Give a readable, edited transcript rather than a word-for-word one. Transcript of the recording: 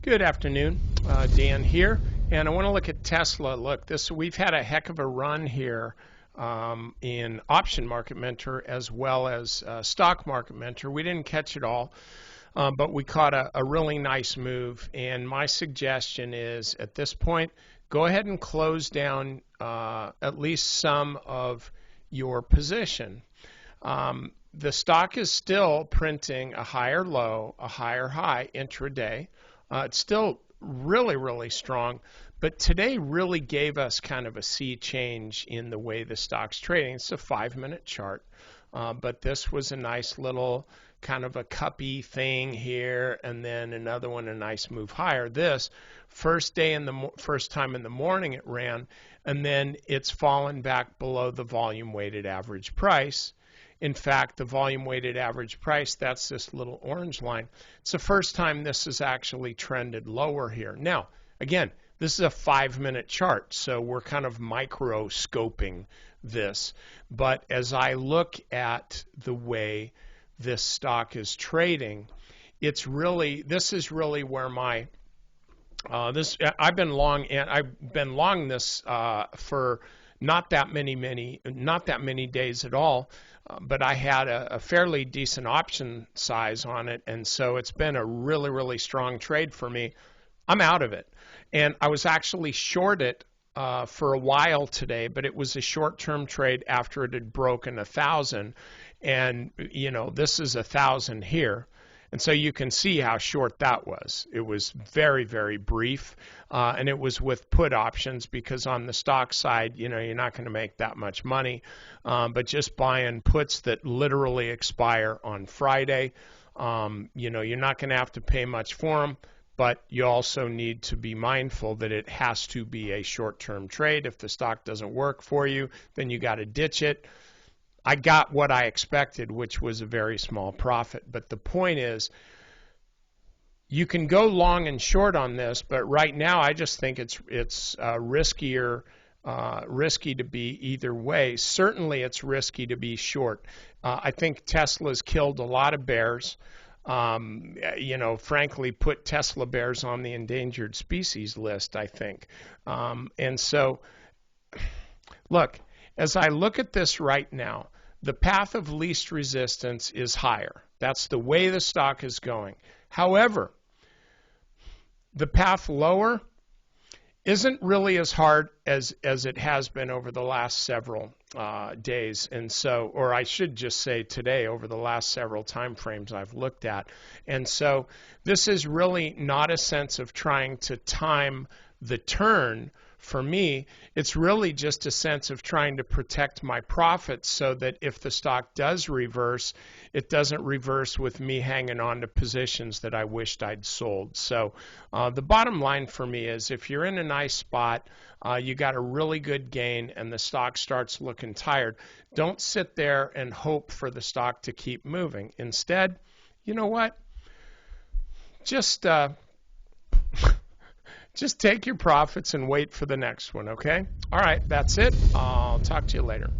Good afternoon, Dan here, and I want to look at Tesla. Look, we've had a heck of a run here in option market mentor as well as stock market mentor. We didn't catch it all, but we caught a really nice move. And my suggestion is, at this point, go ahead and close down at least some of your position. The stock is still printing a higher low, a higher high intraday. It's still really, really strong, but today really gave us kind of a sea change in the way the stock's trading. It's a 5-minute chart, but this was a nice little kind of a cuppy thing here, and then another one, a nice move higher. This first time in the morning it ran, and then it's fallen back below the volume weighted average price. In fact, the volume weighted average price, that's this little orange line. It's the first time this has actually trended lower here. Now, again, this is a 5-minute chart, so we're kind of microscoping this. But as I look at the way this stock is trading, this is really where my I've been long this for not that many days at all, but I had a fairly decent option size on it, and so it's been a really, really strong trade for me. I'm out of it, and I was actually short it for a while today, but it was a short-term trade after it had broken 1,000, and this is 1,000 here. And so you can see how short that was. It was very, very brief, and it was with put options because on the stock side, you're not going to make that much money. But just buying puts that literally expire on Friday, you're not going to have to pay much for them, but you also need to be mindful that it has to be a short-term trade. If the stock doesn't work for you, then you got to ditch it. I got what I expected, which was a very small profit. But the point is, you can go long and short on this, but right now I just think it's risky to be either way. Certainly it's risky to be short. I think Tesla's killed a lot of bears. Frankly, put Tesla bears on the endangered species list, I think. And so, look, as I look at this right now, the path of least resistance is higher. That's the way the stock is going. However, the path lower isn't really as hard as it has been over the last several days, and so, or I should just say today, over the last several time frames I've looked at. And so this is really not a sense of trying to time the turn. For me, it's really just a sense of trying to protect my profits so that if the stock does reverse, it doesn't reverse with me hanging on to positions that I wished I'd sold. So the bottom line for me is, if you're in a nice spot, you got a really good gain and the stock starts looking tired, don't sit there and hope for the stock to keep moving. Instead, you know what? Just take your profits and wait for the next one, okay? All right, that's it. I'll talk to you later.